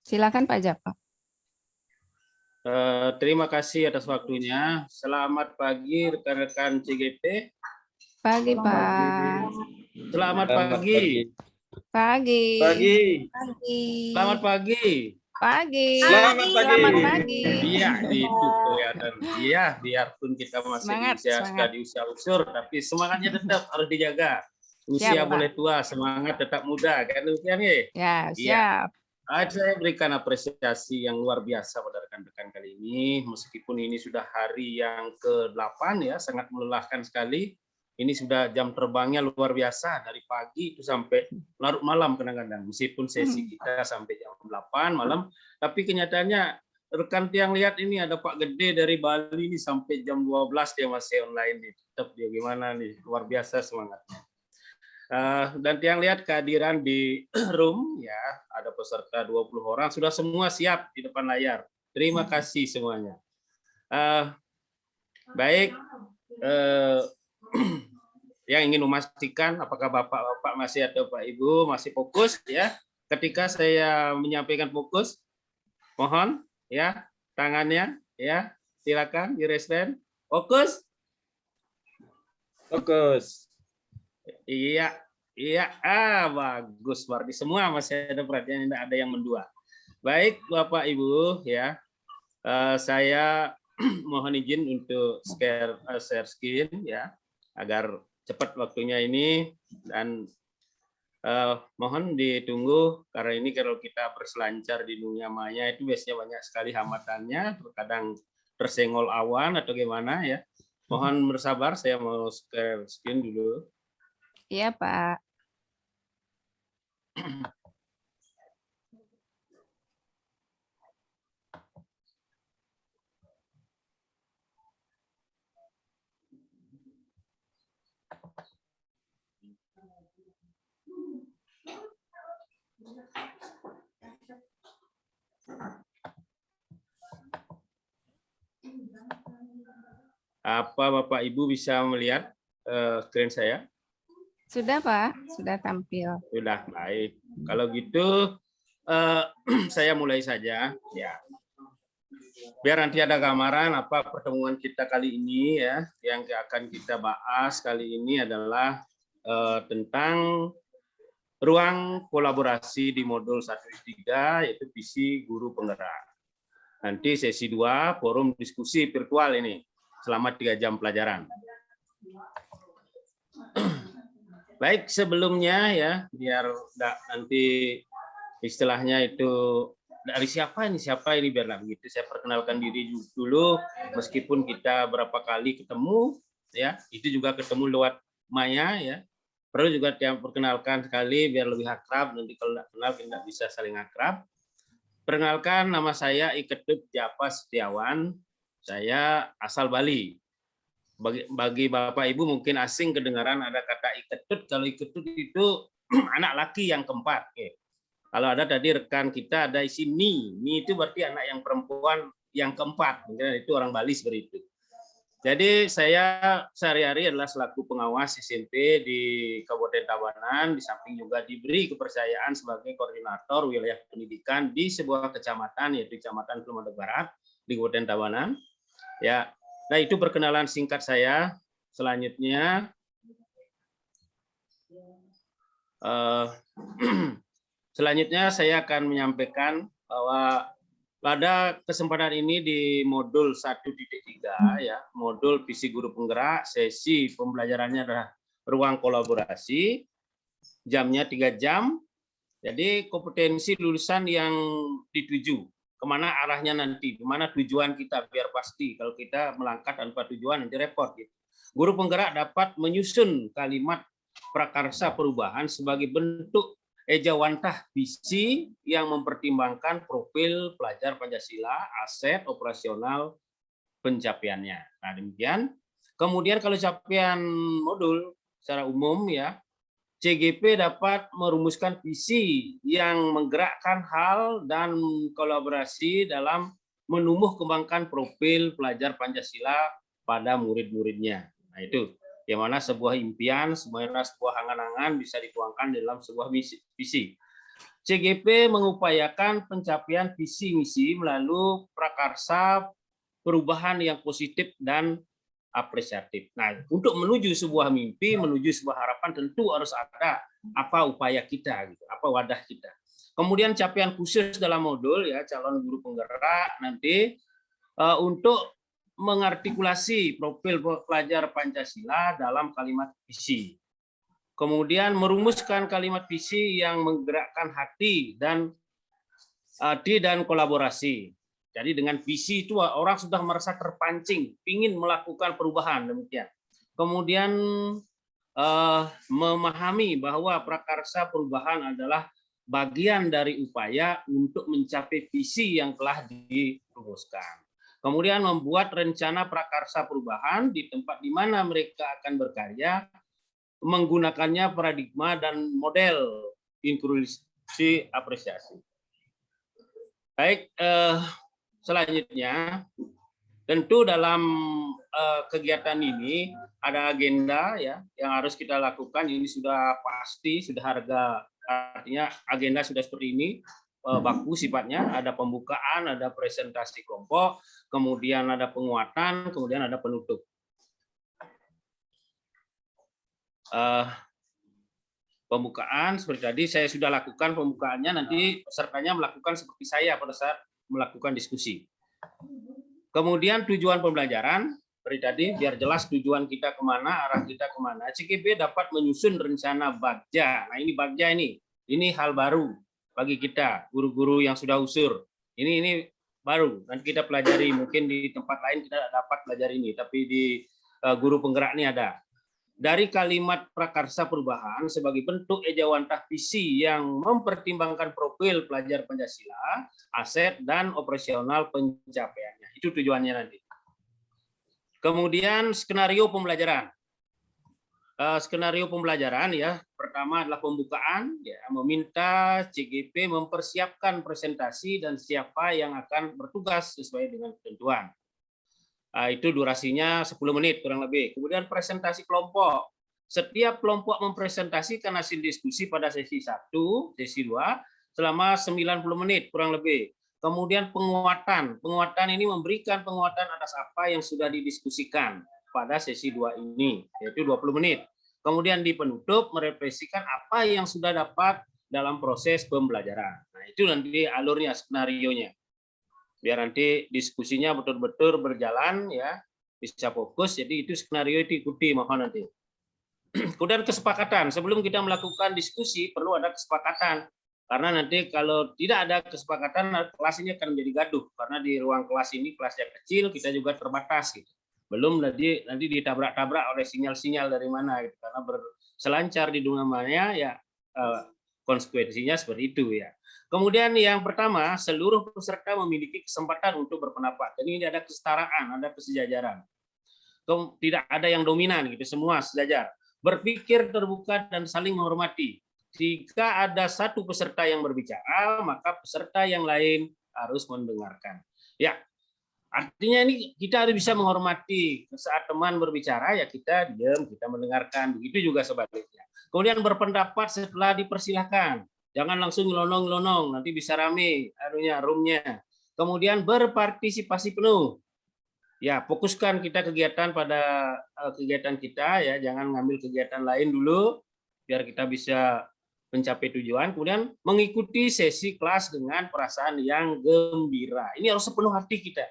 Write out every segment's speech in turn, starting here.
Silakan Pak Jafar. Terima kasih atas waktunya. Selamat pagi rekan-rekan CGP. Pagi Pak. Selamat pagi. Pagi. Pagi. Pagi. Selamat pagi. Pagi. Selamat pagi. Selamat pagi. Iya, itu kelihatan. Iya, biarpun kita masih Semangat, sudah semangat. di usia usur, tapi semangatnya tetap harus dijaga. Usia Siap, Pak. boleh tua, semangat tetap muda. Kan demikian ya? Ya, Iya. siap. Saya berikan apresiasi yang luar biasa pada rekan-rekan kali ini, meskipun ini sudah hari yang ke-8 ya, sangat melelahkan sekali. Ini sudah jam terbangnya luar biasa, dari pagi itu sampai larut malam kadang-kadang, meskipun sesi kita sampai jam 8 malam, tapi kenyataannya rekan tiang lihat ini ada Pak Gede dari Bali ini sampai jam 12 dia masih online nih. Tetap dia gimana nih, luar biasa semangatnya. Dan yang lihat kehadiran di room ya, ada peserta 20 orang, sudah semua siap di depan layar. Terima kasih semuanya. Baik, yang ingin memastikan apakah Bapak-bapak masih atau Pak Ibu masih fokus ya. Ketika saya menyampaikan fokus, mohon ya tangannya ya, silakan di raise hand. Fokus. Fokus. Iya, iya, bagus, berarti semua masih ada perhatian, tidak ada yang mendua. Baik, Bapak Ibu, ya, saya mohon izin untuk share screen, ya, agar cepat waktunya ini dan mohon ditunggu karena ini kalau kita berselancar di dunia maya itu biasanya banyak sekali hambatannya, terkadang tersenggol awan atau gimana ya. Mohon bersabar, saya mau share screen dulu. Iya, Pak. Apa Bapak Ibu bisa melihat screen saya? Sudah, Pak. Sudah tampil. Sudah, baik. Kalau gitu saya mulai saja ya. Biar nanti ada gambaran apa pertemuan kita kali ini ya. Yang akan kita bahas kali ini adalah tentang ruang kolaborasi di modul 1-3 yaitu visi guru penggerak. Nanti sesi 2 forum diskusi virtual ini selama 3 jam pelajaran. Baik, sebelumnya ya, biar nanti istilahnya itu dari siapa ini biar nggak begitu. Saya perkenalkan diri dulu, meskipun kita berapa kali ketemu, ya, itu juga ketemu lewat maya, ya. Perlu juga perkenalkan sekali biar lebih akrab. Nanti kalau nggak kenal kita bisa saling akrab. Perkenalkan, nama saya Iketut Japa Setiawan. Saya asal Bali. Bagi Bapak Ibu mungkin asing kedengaran ada kata Iketut. Kalau Iketut itu anak laki yang keempat. Kalau ada tadi rekan kita ada isi Ni itu berarti anak yang perempuan yang keempat. Mungkin itu orang Bali seperti itu. Jadi saya sehari-hari adalah selaku pengawas SMP di Kabupaten Tabanan, di samping juga diberi kepercayaan sebagai koordinator wilayah pendidikan di sebuah kecamatan yaitu Kecamatan Kelumada Barat di Kabupaten Tabanan. Ya, nah itu perkenalan singkat saya. Selanjutnya saya akan menyampaikan bahwa pada kesempatan ini di modul 1.3 ya, modul visi guru penggerak, sesi pembelajarannya adalah ruang kolaborasi, jamnya 3 jam. Jadi kompetensi lulusan yang dituju, kemana arahnya nanti, kemana tujuan kita biar pasti. Kalau kita melangkah tanpa tujuan nanti repot. Gitu. Guru penggerak dapat menyusun kalimat prakarsa perubahan sebagai bentuk ejawantah visi yang mempertimbangkan profil pelajar Pancasila, aset operasional pencapaiannya. Nah, demikian. Kemudian kalau capaian modul secara umum ya, CGP dapat merumuskan visi yang menggerakkan hal dan kolaborasi dalam menumbuh kembangkan profil pelajar Pancasila pada murid-muridnya. Nah, itu yang mana sebuah impian, sebenarnya sebuah angan-angan bisa dituangkan dalam sebuah visi. CGP mengupayakan pencapaian visi misi melalui prakarsa perubahan yang positif dan apresiatif. Nah, untuk menuju sebuah mimpi, menuju sebuah harapan tentu harus ada apa upaya kita, gitu, apa wadah kita. Kemudian capaian khusus dalam modul ya calon guru penggerak nanti untuk mengartikulasi profil pelajar Pancasila dalam kalimat visi. Kemudian merumuskan kalimat visi yang menggerakkan hati dan kolaborasi. Jadi dengan visi itu orang sudah merasa terpancing, ingin melakukan perubahan demikian. Kemudian memahami bahwa prakarsa perubahan adalah bagian dari upaya untuk mencapai visi yang telah dirumuskan. Kemudian membuat rencana prakarsa perubahan di tempat di mana mereka akan berkarya, menggunakannya paradigma dan model inklusi apresiasi. Baik, selanjutnya tentu dalam kegiatan ini ada agenda ya yang harus kita lakukan. Ini sudah pasti, sudah artinya agenda sudah seperti ini, baku sifatnya, ada pembukaan, ada presentasi kelompok, kemudian ada penguatan, kemudian ada penutup. Pembukaan seperti tadi saya sudah lakukan pembukaannya, nanti pesertanya melakukan seperti saya pada saat melakukan diskusi. Kemudian tujuan pembelajaran seperti tadi, biar jelas tujuan kita kemana, arah kita kemana. CGP dapat menyusun rencana bagja. Nah ini bagja ini hal baru bagi kita guru-guru yang sudah usur. Ini baru, nanti kita pelajari, mungkin di tempat lain kita dapat pelajari ini, tapi di guru penggerak ini ada. Dari kalimat prakarsa perubahan sebagai bentuk ejawantah visi yang mempertimbangkan profil pelajar Pancasila, aset dan operasional pencapaiannya. Itu tujuannya nanti. Kemudian skenario pembelajaran. Skenario pembelajaran ya, pertama adalah pembukaan, ya, meminta CGP mempersiapkan presentasi dan siapa yang akan bertugas sesuai dengan ketentuan. Itu durasinya 10 menit kurang lebih. Kemudian presentasi kelompok. Setiap kelompok mempresentasikan hasil diskusi pada sesi 1, sesi 2 selama 90 menit kurang lebih. Kemudian penguatan. Penguatan ini memberikan penguatan atas apa yang sudah didiskusikan pada sesi 2 ini, yaitu 20 menit. Kemudian di penutup merefleksikan apa yang sudah dapat dalam proses pembelajaran. Nah, itu nanti alurnya, skenarionya. Biar nanti diskusinya betul-betul berjalan ya, bisa fokus. Jadi itu skenario itu ikuti, mohon nanti. Kemudian kesepakatan, sebelum kita melakukan diskusi perlu ada kesepakatan, karena nanti kalau tidak ada kesepakatan kelas ini akan menjadi gaduh, karena di ruang kelas ini kelasnya kecil, kita juga terbatas gitu. Belum nanti ditabrak-tabrak oleh sinyal-sinyal dari mana gitu, karena berselancar di dunia ya, konsekuensinya seperti itu ya. Kemudian yang pertama, seluruh peserta memiliki kesempatan untuk berpendapat. Jadi ini ada kesetaraan, ada kesejajaran. Tidak ada yang dominan gitu, semua sejajar. Berpikir terbuka dan saling menghormati. Jika ada satu peserta yang berbicara, maka peserta yang lain harus mendengarkan. Ya, artinya ini kita harus bisa menghormati. Saat teman berbicara ya kita diam, kita mendengarkan. Begitu juga sebaliknya. Kemudian berpendapat setelah dipersilahkan. Jangan langsung ngelonong-ngelonong, nanti bisa rame roomnya. Kemudian berpartisipasi penuh. Ya, fokuskan kita kegiatan pada kegiatan kita ya, jangan ngambil kegiatan lain dulu biar kita bisa mencapai tujuan. Kemudian mengikuti sesi kelas dengan perasaan yang gembira. Ini harus sepenuh hati kita.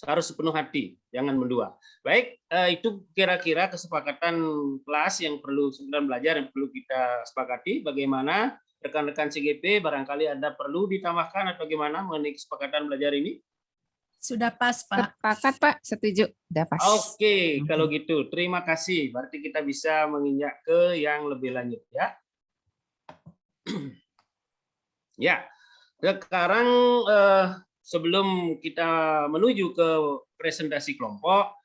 Harus sepenuh hati, jangan mendua. Baik, itu kira-kira kesepakatan kelas yang perlu sebenarnya belajar yang perlu kita sepakati. Bagaimana rekan-rekan CGP barangkali ada perlu ditambahkan atau bagaimana mengenai kesepakatan belajar ini? Sudah pas, Pak. Sepakat, Pak. Setuju. Udah pas. Oke, kalau gitu terima kasih. Berarti kita bisa menginjak ke yang lebih lanjut ya. Ya, sekarang sebelum kita menuju ke presentasi kelompok,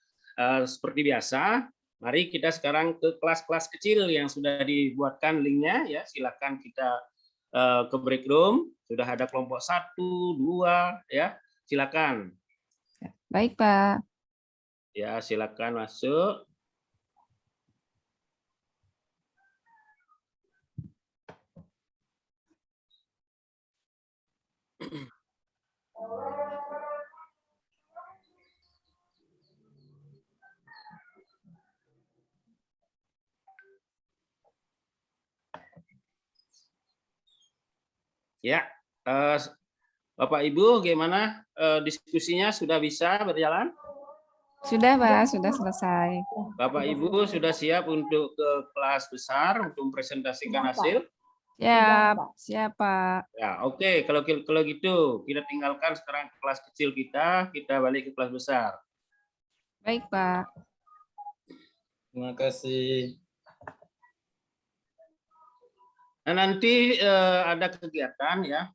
seperti biasa, mari kita sekarang ke kelas-kelas kecil yang sudah dibuatkan linknya ya. Silakan kita ke break room. Sudah ada kelompok 1, 2 ya. Silakan. Baik, Pak. Ya, silakan masuk. Ya, Bapak Ibu, gimana diskusinya sudah bisa berjalan? Sudah, Pak, sudah selesai. Bapak Ibu sudah siap untuk ke kelas besar untuk mempresentasikan hasil? Siap, siap, Pak. Ya, oke. Kalau gitu kita tinggalkan sekarang kelas kecil kita balik ke kelas besar. Baik, Pak. Terima kasih. Nah, nanti ada kegiatan ya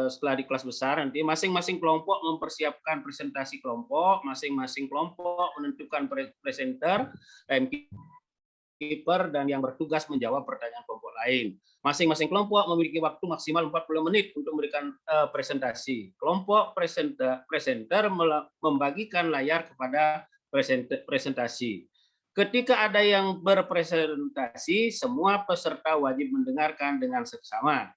setelah di kelas besar, nanti masing-masing kelompok mempersiapkan presentasi kelompok, masing-masing kelompok menentukan presenter, timekeeper, dan yang bertugas menjawab pertanyaan kelompok lain. Masing-masing kelompok memiliki waktu maksimal 40 menit untuk memberikan presentasi. Kelompok presenter membagikan layar kepada presentasi. Ketika ada yang berpresentasi, semua peserta wajib mendengarkan dengan seksama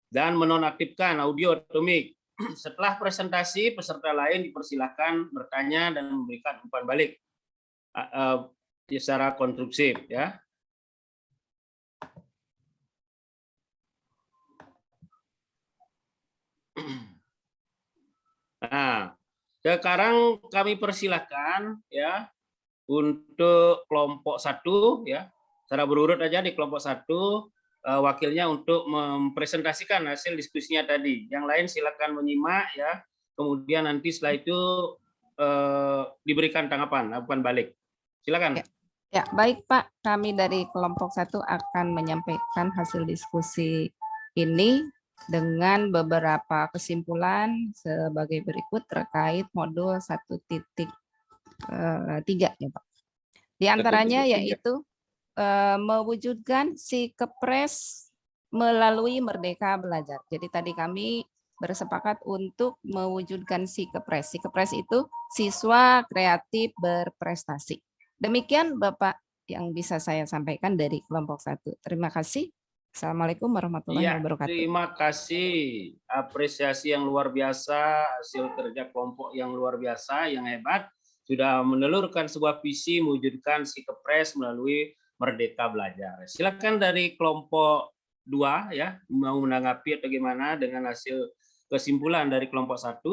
dan menonaktifkan audio atau mic. Setelah presentasi, peserta lain dipersilakan bertanya dan memberikan umpan balik secara konstruksif, ya. Nah, sekarang kami persilakan ya untuk kelompok 1 ya. Secara berurut aja di kelompok 1 wakilnya untuk mempresentasikan hasil diskusinya tadi. Yang lain silakan menyimak ya. Kemudian nanti setelah itu diberikan tanggapan balik. Silakan. Ya, baik Pak. Kami dari kelompok 1 akan menyampaikan hasil diskusi ini dengan beberapa kesimpulan sebagai berikut terkait modul 1.3 ya Pak. Di antaranya yaitu mewujudkan si kepres melalui Merdeka Belajar. Jadi tadi kami bersepakat untuk mewujudkan si kepres. Si kepres itu siswa kreatif berprestasi. Demikian Bapak yang bisa saya sampaikan dari kelompok 1. Terima kasih. Assalamualaikum warahmatullahi wabarakatuh. Terima kasih. Apresiasi yang luar biasa, hasil kerja kelompok yang luar biasa, yang hebat. Sudah menelurkan sebuah visi mewujudkan si kepres melalui Merdeka Belajar. Silakan dari kelompok 2 ya, mau menanggapi atau gimana dengan hasil kesimpulan dari kelompok 1?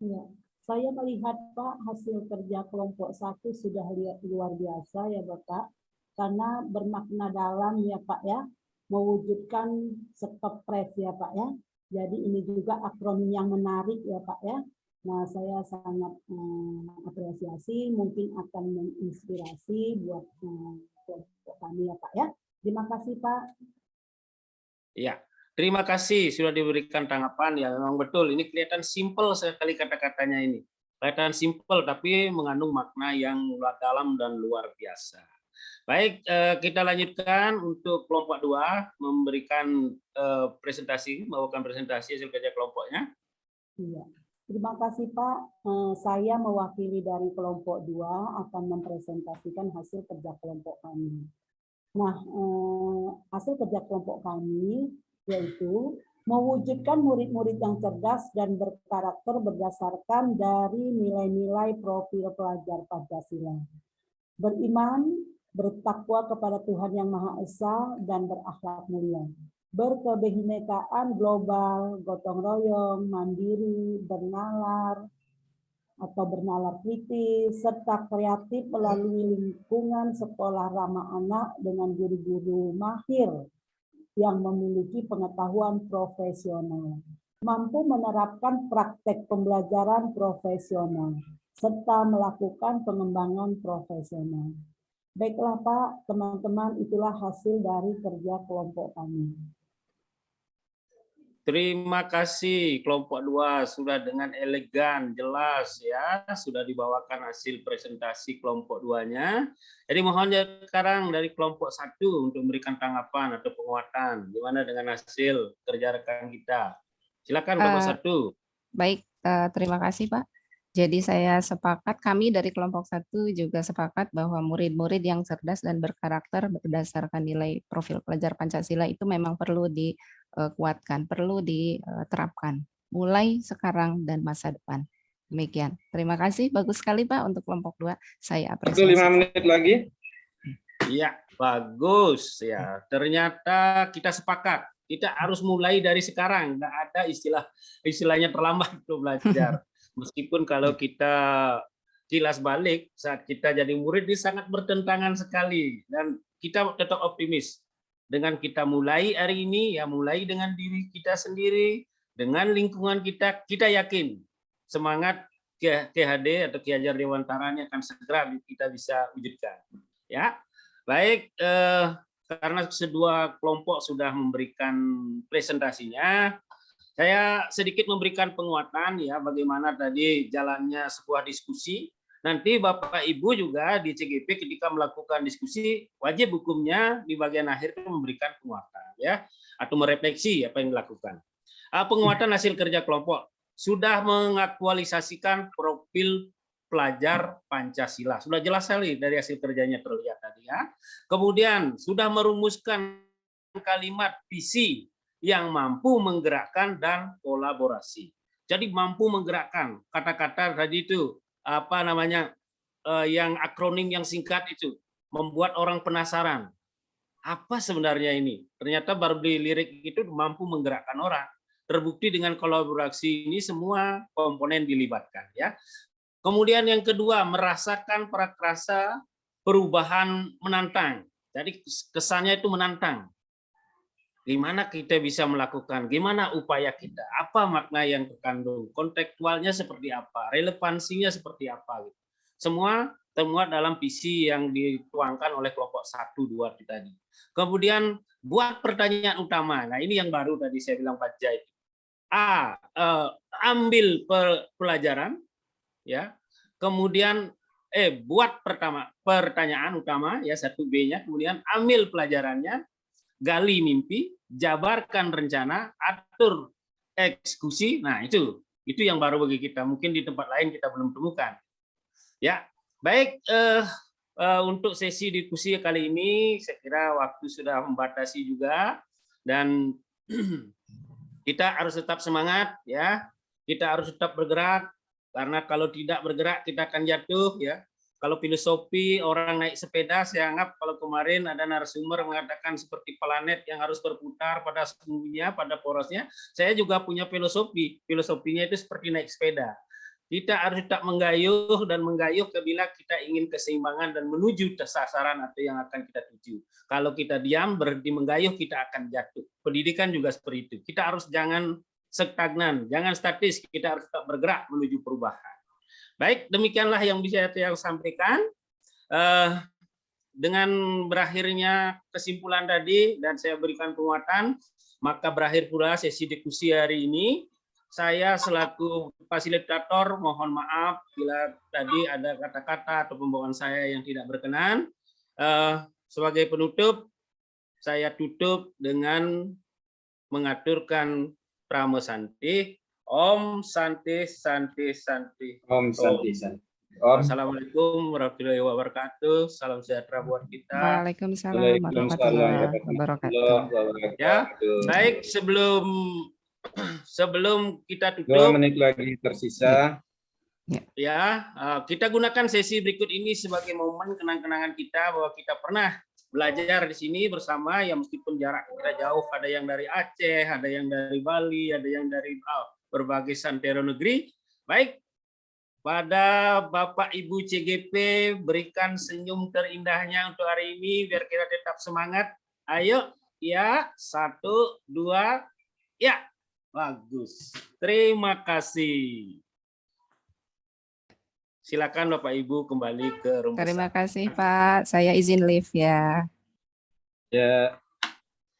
Ya, saya melihat Pak hasil kerja kelompok 1 sudah luar biasa ya Bapak, karena bermakna dalam ya Pak ya, mewujudkan sekepres ya Pak ya. Jadi ini juga akronim yang menarik ya Pak ya. Nah, saya sangat apresiasi, mungkin akan menginspirasi buat kelompok kami ya Pak ya. Terima kasih Pak. Ya, terima kasih sudah diberikan tanggapan ya. Memang betul, ini kelihatan simpel sekali kata-katanya ini. Kelihatan simpel tapi mengandung makna yang dalam dan luar biasa. Baik, kita lanjutkan untuk kelompok 2 memberikan presentasi, membawakan presentasi hasil kerja kelompoknya. Iya. Terima kasih Pak. Saya mewakili dari kelompok 2 akan mempresentasikan hasil kerja kelompok kami. Nah, hasil kerja kelompok kami yaitu mewujudkan murid-murid yang cerdas dan berkarakter berdasarkan dari nilai-nilai profil pelajar Pancasila. Beriman, bertakwa kepada Tuhan Yang Maha Esa, dan berakhlak mulia. Berkebinekaan global, gotong royong, mandiri, bernalar kritis, serta kreatif melalui lingkungan sekolah ramah anak dengan guru-guru mahir yang memiliki pengetahuan profesional, mampu menerapkan praktek pembelajaran profesional, serta melakukan pengembangan profesional. Baiklah Pak, teman-teman, itulah hasil dari kerja kelompok kami. Terima kasih kelompok 2 sudah dengan elegan, jelas ya, sudah dibawakan hasil presentasi kelompok 2-nya. Jadi mohon sekarang dari kelompok 1 untuk memberikan tanggapan atau penguatan. Gimana dengan hasil kerja rekan kita? Silakan kelompok 1. Baik, terima kasih Pak. Jadi saya sepakat, kami dari kelompok 1 juga sepakat bahwa murid-murid yang cerdas dan berkarakter berdasarkan nilai profil pelajar Pancasila itu memang perlu dikuatkan, perlu diterapkan mulai sekarang dan masa depan. Demikian. Terima kasih, bagus sekali Pak untuk kelompok 2. Saya apresiasi. 5 menit lagi. Iya, bagus ya. Ternyata kita sepakat Kita harus mulai dari sekarang. Nggak ada istilahnya terlambat untuk belajar. Meskipun kalau kita kilas balik saat kita jadi murid ini sangat bertentangan sekali, dan kita tetap optimis. Dengan kita mulai hari ini, ya mulai dengan diri kita sendiri, dengan lingkungan kita, kita yakin semangat KHD atau Ki Hajar Dewantara ini akan segera kita bisa wujudkan. Ya, baik. Karena kedua kelompok sudah memberikan presentasinya, saya sedikit memberikan penguatan ya bagaimana tadi jalannya sebuah diskusi. Nanti Bapak Ibu juga di CGP ketika melakukan diskusi wajib hukumnya di bagian akhir itu memberikan penguatan ya atau merefleksi apa yang dilakukan. Penguatan hasil kerja kelompok sudah mengaktualisasikan profil pelajar Pancasila. Sudah jelas sekali dari hasil kerjanya terlihat tadi ya. Kemudian sudah merumuskan kalimat visi yang mampu menggerakkan dan kolaborasi. Jadi mampu menggerakkan, kata-kata tadi itu apa namanya yang akronim yang singkat itu membuat orang penasaran. Apa sebenarnya ini? Ternyata baru di lirik itu mampu menggerakkan orang. Terbukti dengan kolaborasi ini semua komponen dilibatkan ya. Kemudian yang kedua, merasakan prakarsa perubahan menantang. Jadi kesannya itu menantang. Gimana kita bisa melakukan, gimana upaya kita, apa makna yang terkandung, kontekstualnya seperti apa, relevansinya seperti apa. Semua termuat dalam visi yang dituangkan oleh kelompok 1, 2 tadi. Kemudian buat pertanyaan utama. Nah ini yang baru tadi saya bilang baca itu. Ambil pelajaran, ya. Kemudian buat pertanyaan utama, ya 1B-nya. Kemudian ambil pelajarannya. Gali mimpi, jabarkan rencana, atur eksekusi. Nah, itu yang baru bagi kita. Mungkin di tempat lain kita belum temukan. Ya, baik. Untuk sesi diskusi kali ini, saya kira waktu sudah membatasi juga, dan kita harus tetap semangat, ya. Kita harus tetap bergerak, karena kalau tidak bergerak kita akan jatuh, ya. Kalau filosofi orang naik sepeda, saya anggap kalau kemarin ada narasumber mengatakan seperti planet yang harus berputar pada sumbunya, pada porosnya, saya juga punya filosofi. Filosofinya itu seperti naik sepeda. Kita harus tetap menggayuh dan menggayuh bila kita ingin keseimbangan dan menuju sasaran atau yang akan kita tuju. Kalau kita diam, berhenti menggayuh, kita akan jatuh. Pendidikan juga seperti itu. Kita harus jangan stagnan, jangan statis, kita harus tetap bergerak menuju perubahan. Baik, demikianlah yang bisa saya sampaikan. Dengan berakhirnya kesimpulan tadi dan saya berikan penguatan, maka berakhir pula sesi diskusi hari ini. Saya selaku fasilitator mohon maaf bila tadi ada kata-kata atau pembawaan saya yang tidak berkenan. Sebagai penutup, saya tutup dengan mengaturkan pramesanti. Om Santi Santi Santi. Om Santi Santi. Assalamualaikum warahmatullahi wabarakatuh. Salam sejahtera buat kita. Waalaikumsalam warahmatullahi wabarakatuh. Ya, baik, sebelum kita 2 tutup, menit lagi tersisa. ya, kita gunakan sesi berikut ini sebagai momen kenang-kenangan kita bahwa kita pernah belajar di sini bersama, ya meskipun jarak kita jauh, ada yang dari Aceh, ada yang dari Bali, ada yang dari berbagai santero negeri. Baik, pada Bapak Ibu CGP berikan senyum terindahnya untuk hari ini biar kita tetap semangat. Ayo, ya, 1, 2, ya, bagus. Terima kasih. Silakan Bapak Ibu kembali ke rumah. Terima kasih Pak, saya izin live ya. Ya,